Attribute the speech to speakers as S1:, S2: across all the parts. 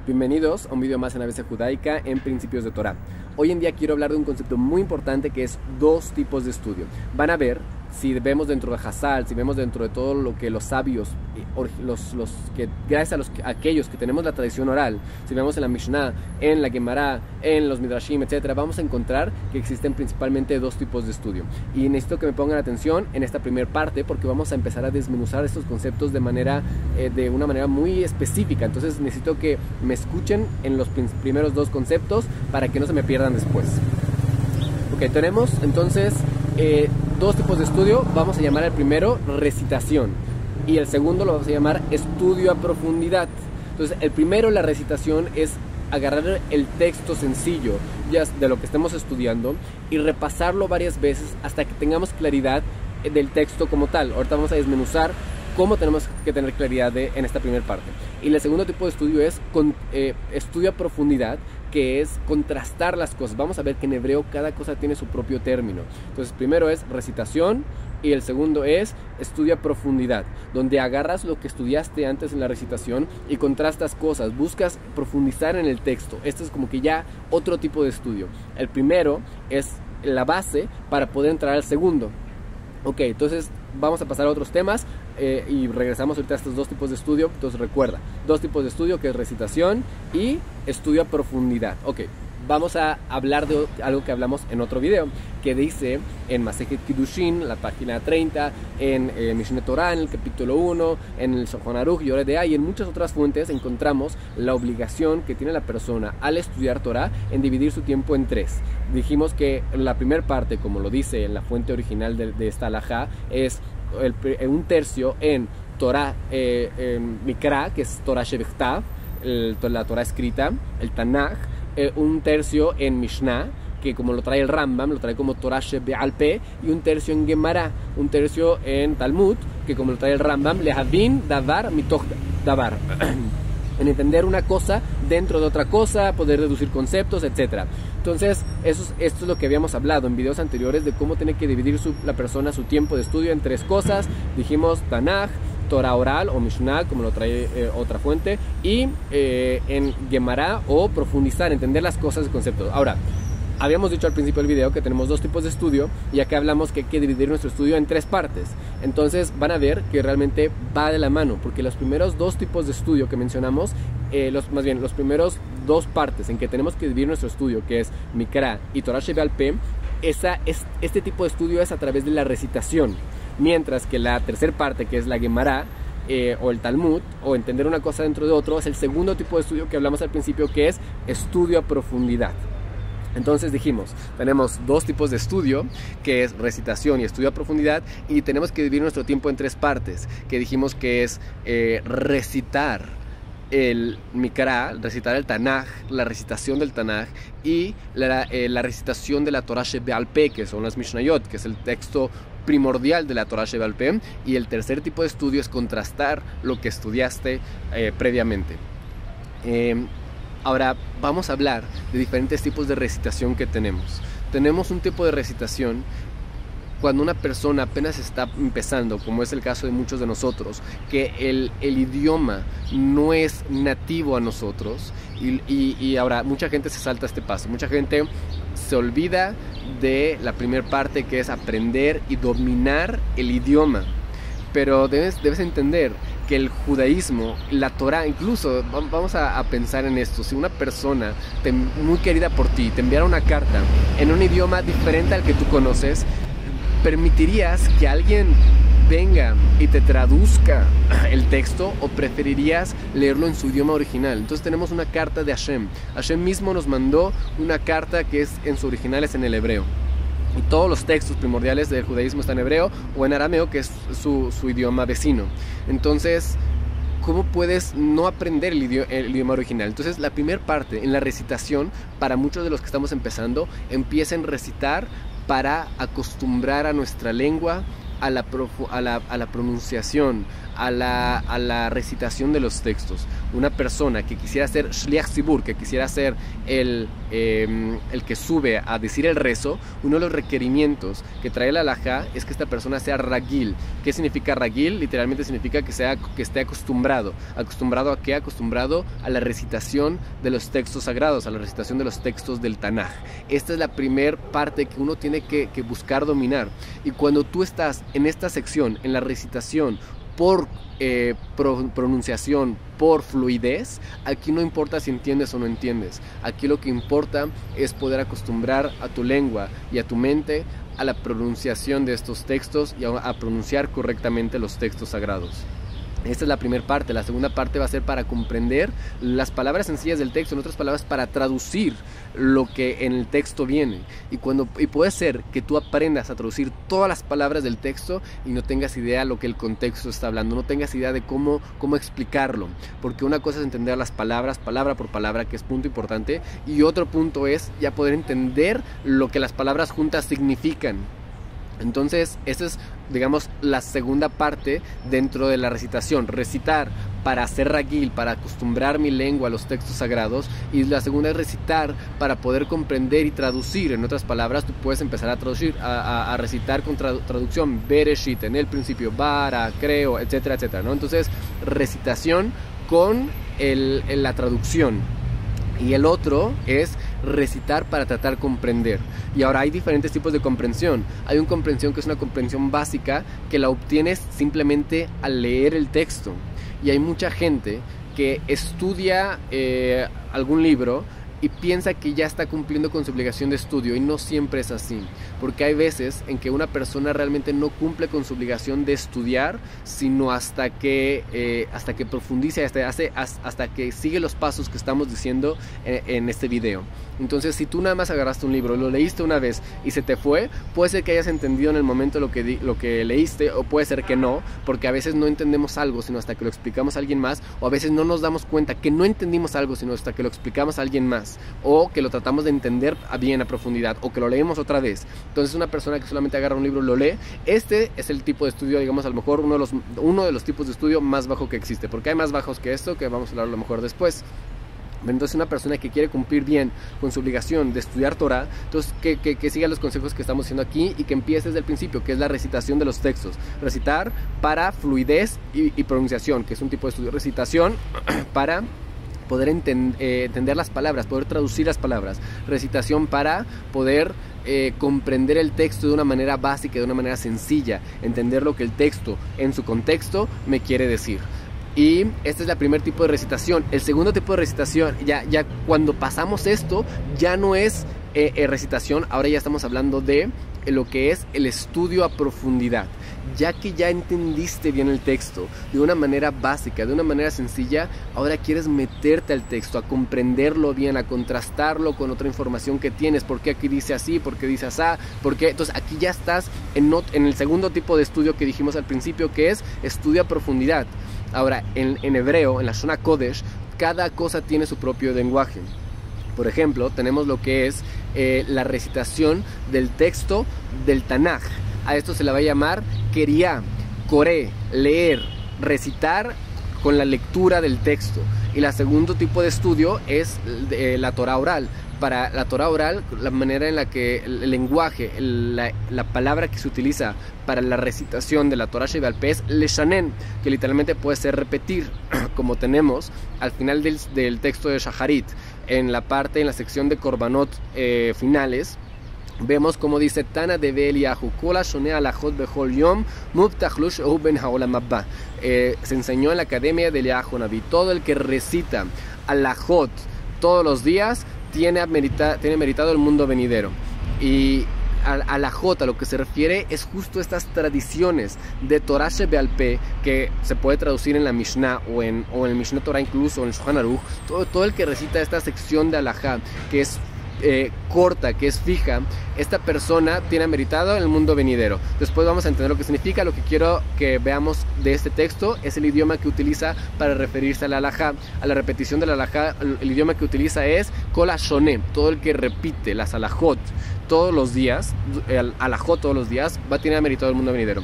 S1: Bienvenidos a un video más en ABC Judaica en Principios de Torah. Hoy en día quiero hablar de un concepto muy importante que es dos tipos de estudio. Van a ver, si vemos dentro de Hazal, si vemos dentro de todo lo que los sabios, gracias a aquellos que tenemos la tradición oral, si vemos en la Mishnah, en la Gemara, en los Midrashim, etc., vamos a encontrar que existen principalmente dos tipos de estudio. Y necesito que me pongan atención en esta primera parte porque vamos a empezar a desmenuzar estos conceptos de una manera muy específica. Entonces necesito que me escuchen en los primeros dos conceptos para que no se me pierdan después. Ok, tenemos entonces dos tipos de estudio. Vamos a llamar al primero recitación y el segundo lo vamos a llamar estudio a profundidad. Entonces el primero, la recitación, es agarrar el texto sencillo ya de lo que estemos estudiando y repasarlo varias veces hasta que tengamos claridad del texto como tal. Ahorita vamos a desmenuzar cómo tenemos que tener claridad en esta primera parte. Y el segundo tipo de estudio es estudio a profundidad, que es contrastar las cosas. Vamos a ver que en hebreo cada cosa tiene su propio término. Entonces primero es recitación y el segundo es estudio a profundidad, donde agarras lo que estudiaste antes en la recitación y contrastas cosas, buscas profundizar en el texto. Esto es como que ya otro tipo de estudio. El primero es la base para poder entrar al segundo. Ok, entonces vamos a pasar a otros temas y regresamos ahorita a estos dos tipos de estudio. Entonces recuerda, dos tipos de estudio, que es recitación y estudio a profundidad. Ok, vamos a hablar de algo que hablamos en otro video, que dice en Masejet Kiddushin, la página 30, en Mishneh Torah, en el capítulo 1, en el Shulchan Aruch, Yoreh De'ah, y en muchas otras fuentes encontramos la obligación que tiene la persona al estudiar Torah en dividir su tiempo en tres. Dijimos que la primera parte, como lo dice en la fuente original de esta halajá, es un tercio en Torah Mikra, que es Torah Shebechtav, la Torah escrita, el Tanaj, un tercio en Mishnah, que como lo trae el Rambam, lo trae como Torah Shebe'al Peh, y un tercio en Gemara, un tercio en Talmud, que como lo trae el Rambam, Lehavin Davar Mitoch Davar, en entender una cosa dentro de otra cosa, poder deducir conceptos, etc. Entonces, esto es lo que habíamos hablado en videos anteriores de cómo tiene que dividir la persona su tiempo de estudio en tres cosas. Dijimos Tanaj, Torah oral o Mishnah, como lo trae otra fuente, y en Gemara, o profundizar, entender las cosas y conceptos. Ahora, habíamos dicho al principio del video que tenemos dos tipos de estudio, y acá hablamos que hay que dividir nuestro estudio en tres partes. Entonces van a ver que realmente va de la mano, porque los primeros dos tipos de estudio que mencionamos, los primeros dos partes en que tenemos que dividir nuestro estudio, que es Mikra y Torah Shebe'al Peh, este tipo de estudio es a través de la recitación. Mientras que la tercera parte, que es la Gemara o el Talmud, o entender una cosa dentro de otro, es el segundo tipo de estudio que hablamos al principio, que es estudio a profundidad. Entonces dijimos, tenemos dos tipos de estudio, que es recitación y estudio a profundidad, y tenemos que dividir nuestro tiempo en tres partes, que dijimos que es recitar el Mikra, recitar el Tanaj, la recitación del Tanaj, y la recitación de la Torah Shebe'al Peh, que son las Mishnayot, que es el texto primordial de la Torah Shebe'al Peh. Y el tercer tipo de estudio es contrastar lo que estudiaste previamente. Ahora vamos a hablar de diferentes tipos de recitación que tenemos. Tenemos un tipo de recitación cuando una persona apenas está empezando, como es el caso de muchos de nosotros, que el idioma no es nativo a nosotros, y ahora mucha gente se salta este paso, mucha gente se olvida de la primera parte, que es aprender y dominar el idioma. Pero debes entender que el judaísmo, la Torah, incluso vamos a pensar en esto: si una persona muy querida por ti te enviara una carta en un idioma diferente al que tú conoces, ¿permitirías que alguien venga y te traduzca el texto, o preferirías leerlo en su idioma original? Entonces tenemos una carta de Hashem. Hashem mismo nos mandó una carta que en su original es en el hebreo. Y todos los textos primordiales del judaísmo están en hebreo o en arameo, que es su idioma vecino. Entonces, ¿cómo puedes no aprender el idioma original? Entonces, la primera parte, en la recitación, para muchos de los que estamos empezando, empieza en recitar para acostumbrar a nuestra lengua a la pronunciación, a la recitación de los textos. una persona que quisiera ser Shliach Tzibur, que quisiera ser el que sube a decir el rezo, uno de los requerimientos que trae la halajá es que esta persona sea ragil. ¿Qué significa ragil? Literalmente significa que esté acostumbrado. ¿Acostumbrado a qué? Acostumbrado a la recitación de los textos sagrados, a la recitación de los textos del Tanaj. Esta es la primera parte que uno tiene que buscar dominar. Y cuando tú estás en esta sección, en la recitación, por pronunciación, por fluidez, aquí no importa si entiendes o no entiendes. Aquí lo que importa es poder acostumbrar a tu lengua y a tu mente a la pronunciación de estos textos y a pronunciar correctamente los textos sagrados. Esta es la primera parte. La segunda parte va a ser para comprender las palabras sencillas del texto, en otras palabras, para traducir lo que en el texto viene. Y puede ser que tú aprendas a traducir todas las palabras del texto y no tengas idea de lo que el contexto está hablando, no tengas idea de cómo explicarlo. Porque una cosa es entender las palabras, palabra por palabra, que es punto importante, y otro punto es ya poder entender lo que las palabras juntas significan. Entonces, esa es, digamos, la segunda parte dentro de la recitación. Recitar para hacer ragil, para acostumbrar mi lengua a los textos sagrados. Y la segunda es recitar para poder comprender y traducir. En otras palabras, tú puedes empezar a traducir, a recitar con traducción Bereshit, en el principio, Bara, creo, etcétera, etcétera, ¿no? Entonces, recitación con la traducción. Y el otro es recitar para tratar de comprender. Y ahora hay diferentes tipos de comprensión. Hay una comprensión que es una comprensión básica, que la obtienes simplemente al leer el texto. Y hay mucha gente que estudia algún libro y piensa que ya está cumpliendo con su obligación de estudio, y no siempre es así, porque hay veces en que una persona realmente no cumple con su obligación de estudiar, sino hasta que profundice, hasta que sigue los pasos que estamos diciendo en este video. Entonces, si tú nada más agarraste un libro, lo leíste una vez y se te fue, puede ser que hayas entendido en el momento lo que leíste, o puede ser que no, porque a veces no entendemos algo sino hasta que lo explicamos a alguien más, o a veces no nos damos cuenta que no entendimos algo sino hasta que lo explicamos a alguien más, o que lo tratamos de entender bien a profundidad, o que lo leemos otra vez. Entonces, una persona que solamente agarra un libro y lo lee, este es el tipo de estudio, digamos, a lo mejor uno de los tipos de estudio más bajo que existe, porque hay más bajos que esto, que vamos a hablar a lo mejor después. Entonces, una persona que quiere cumplir bien con su obligación de estudiar Torah, entonces que siga los consejos que estamos haciendo aquí y que empiece desde el principio, que es la recitación de los textos. Recitar para fluidez y pronunciación, que es un tipo de estudio. Recitación para poder entender las palabras, poder traducir las palabras. Recitación para poder comprender el texto de una manera básica, de una manera sencilla, entender lo que el texto en su contexto me quiere decir. Y este es el primer tipo de recitación. El segundo tipo de recitación, ya cuando pasamos esto, ya no es recitación, ahora ya estamos hablando de lo que es el estudio a profundidad. Ya que ya entendiste bien el texto de una manera básica, de una manera sencilla, ahora quieres meterte al texto, a comprenderlo bien, a contrastarlo con otra información que tienes. ¿Por qué aquí dice así? ¿Por qué dice así? ¿Por qué? Entonces aquí ya estás en el segundo tipo de estudio que dijimos al principio, que es estudio a profundidad. Ahora, en hebreo, en la Shona Kodesh, cada cosa tiene su propio lenguaje. Por ejemplo, tenemos lo que es la recitación del texto del Tanaj. A esto se le va a llamar Keriá, Coré, leer, recitar con la lectura del texto. Y el segundo tipo de estudio es la Torah oral. Para la Torah oral, la manera en la que el lenguaje, la palabra que se utiliza para la recitación de la Torah Shebe'al Peh es leshanen, que literalmente puede ser repetir, como tenemos al final del texto de Shaharit, en la sección de Korbanot finales. Vemos como dice Tana de Eliyahu, Kola shonea alajot bechol yom mubtach lu shehu ben haolam haba. Se enseñó en la academia de Eliyahu Naví, todo el que recita alajot todos los días tiene meritado el mundo venidero. Y alajot, a lo que se refiere, es justo estas tradiciones de Torah Shebe'al Peh, que se puede traducir en la Mishnah o en el Mishneh Torah, incluso en el Shulchan Aruch. Todo el que recita esta sección de alajá, que es corta, que es fija, esta persona tiene meritado el mundo venidero. Después vamos a entender lo que significa. Lo que quiero que veamos de este texto es el idioma que utiliza para referirse a la halajá, a la repetición de la halajá. El idioma que utiliza es kol hashoné, todo el que repite las halajot todos los días, el halajot todos los días, va a tener meritado el mundo venidero.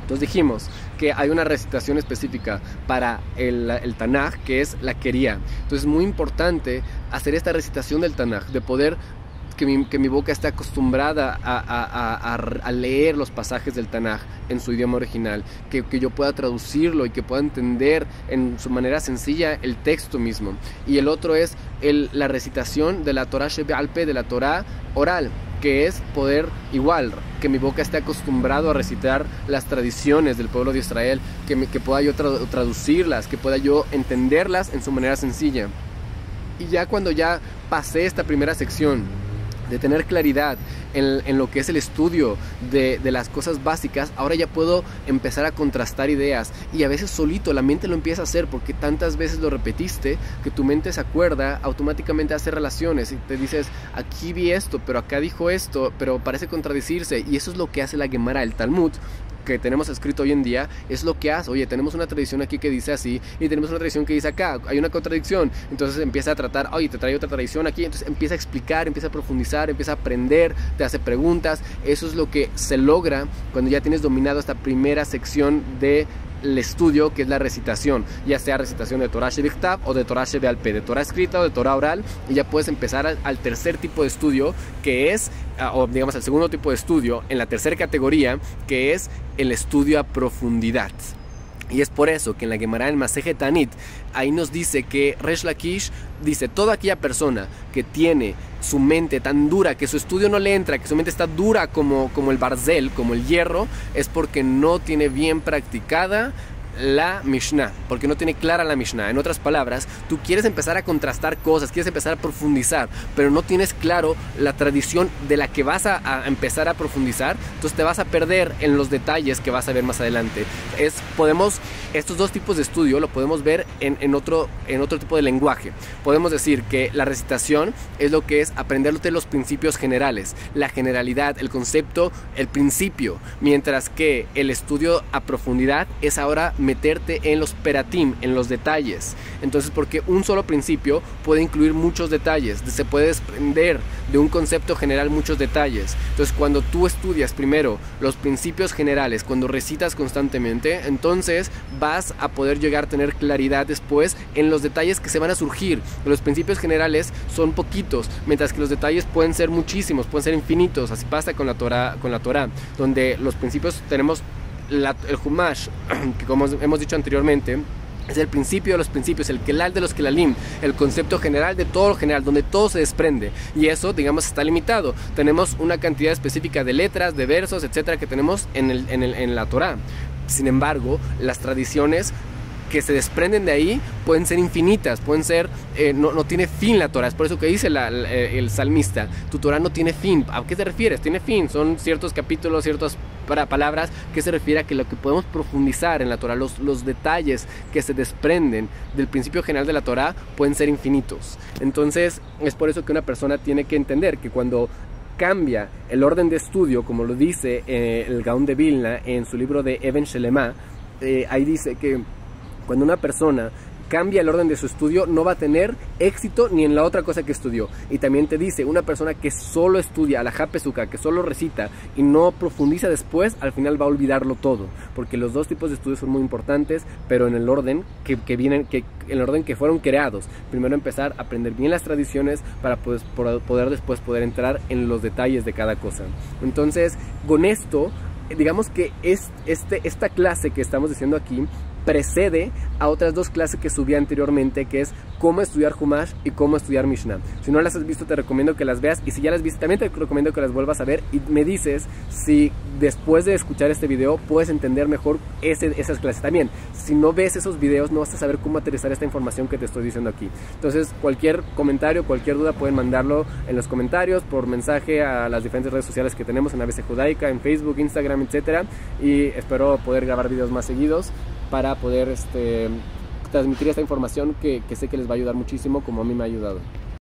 S1: Entonces dijimos que hay una recitación específica para el Tanaj, que es la quería. Entonces es muy importante hacer esta recitación del Tanaj, de poder que mi boca esté acostumbrada a leer los pasajes del Tanaj en su idioma original, que yo pueda traducirlo y que pueda entender en su manera sencilla el texto mismo. Y el otro es la recitación de la Torah Shebe'al Peh, de la Torah oral, que es poder igual, que mi boca esté acostumbrado a recitar las tradiciones del pueblo de Israel, que pueda yo traducirlas, que pueda yo entenderlas en su manera sencilla. Y ya cuando ya pasé esta primera sección de tener claridad en lo que es el estudio de las cosas básicas, ahora ya puedo empezar a contrastar ideas, y a veces solito la mente lo empieza a hacer porque tantas veces lo repetiste que tu mente se acuerda, automáticamente hace relaciones y te dices, aquí vi esto, pero acá dijo esto, pero parece contradecirse. Y eso es lo que hace la Gemara, el Talmud que tenemos escrito hoy en día, es lo que hace. Oye, tenemos una tradición aquí que dice así y tenemos una tradición que dice acá, hay una contradicción. Entonces empieza a tratar, oye, te trae otra tradición aquí, entonces empieza a explicar, empieza a profundizar, empieza a aprender, te hace preguntas. Eso es lo que se logra cuando ya tienes dominado esta primera sección de el estudio, que es la recitación, ya sea recitación de Torah Shebichtav o de Torah Shebe'al Peh, de Torah escrita o de Torah oral, y ya puedes empezar al tercer tipo de estudio, que es, o digamos al segundo tipo de estudio, en la tercera categoría, que es el estudio a profundidad. Y es por eso que en la Gemara en Masejet Tanit, ahí nos dice que Resh Lakish dice, toda aquella persona que tiene su mente tan dura, que su estudio no le entra, que su mente está dura como el barzel, como el hierro, es porque no tiene bien practicada la Mishnah, porque no tiene clara la Mishnah. En otras palabras, tú quieres empezar a contrastar cosas, quieres empezar a profundizar, pero no tienes claro la tradición de la que vas a empezar a profundizar, entonces te vas a perder en los detalles que vas a ver más adelante. Estos dos tipos de estudio lo podemos ver en otro tipo de lenguaje. Podemos decir que la recitación es lo que es aprenderte los principios generales, la generalidad, el concepto, el principio, mientras que el estudio a profundidad es ahora meterte en los peratim, en los detalles. Entonces, porque un solo principio puede incluir muchos detalles, se puede desprender de un concepto general muchos detalles. Entonces, cuando tú estudias primero los principios generales, cuando recitas constantemente, entonces vas a poder llegar a tener claridad después en los detalles que se van a surgir. Los principios generales son poquitos, mientras que los detalles pueden ser muchísimos, pueden ser infinitos. Así pasa con la Torah, donde los principios tenemos el Humash, que como hemos dicho anteriormente, es el principio de los principios, el kelal de los kelalim, el concepto general de todo lo general, donde todo se desprende. Y eso, digamos, está limitado. Tenemos una cantidad específica de letras, de versos, etcétera, que tenemos en la Torah. Sin embargo, las tradiciones que se desprenden de ahí pueden ser infinitas, pueden ser, no tiene fin la Torah. Es por eso que dice el salmista, tu Torah no tiene fin. ¿A qué te refieres? Tiene fin, son ciertos capítulos, ciertas palabras que se refiere a que lo que podemos profundizar en la Torah, los detalles que se desprenden del principio general de la Torah pueden ser infinitos. Entonces es por eso que una persona tiene que entender que cuando cambia el orden de estudio, como lo dice el Gaón de Vilna en su libro de Even Shelema, ahí dice que cuando una persona cambia el orden de su estudio, no va a tener éxito ni en la otra cosa que estudió. Y también te dice, una persona que solo estudia alajá pesuka, que solo recita y no profundiza después, al final va a olvidarlo todo, porque los dos tipos de estudios son muy importantes, pero en el orden en el orden que fueron creados. Primero empezar a aprender bien las tradiciones para poder después poder entrar en los detalles de cada cosa. Entonces, con esto, digamos que esta clase que estamos diciendo aquí precede a otras dos clases que subí anteriormente, que es cómo estudiar Humash y cómo estudiar Mishnah. Si no las has visto, te recomiendo que las veas, y si ya las viste, también te recomiendo que las vuelvas a ver y me dices si después de escuchar este video puedes entender mejor esas clases. También, si no ves esos videos, no vas a saber cómo aterrizar esta información que te estoy diciendo aquí. Entonces, cualquier comentario, cualquier duda, pueden mandarlo en los comentarios, por mensaje a las diferentes redes sociales que tenemos en ABC Judaica, en Facebook, Instagram, etcétera. Y espero poder grabar videos más seguidos para poder transmitir esta información que sé que les va a ayudar muchísimo, como a mí me ha ayudado.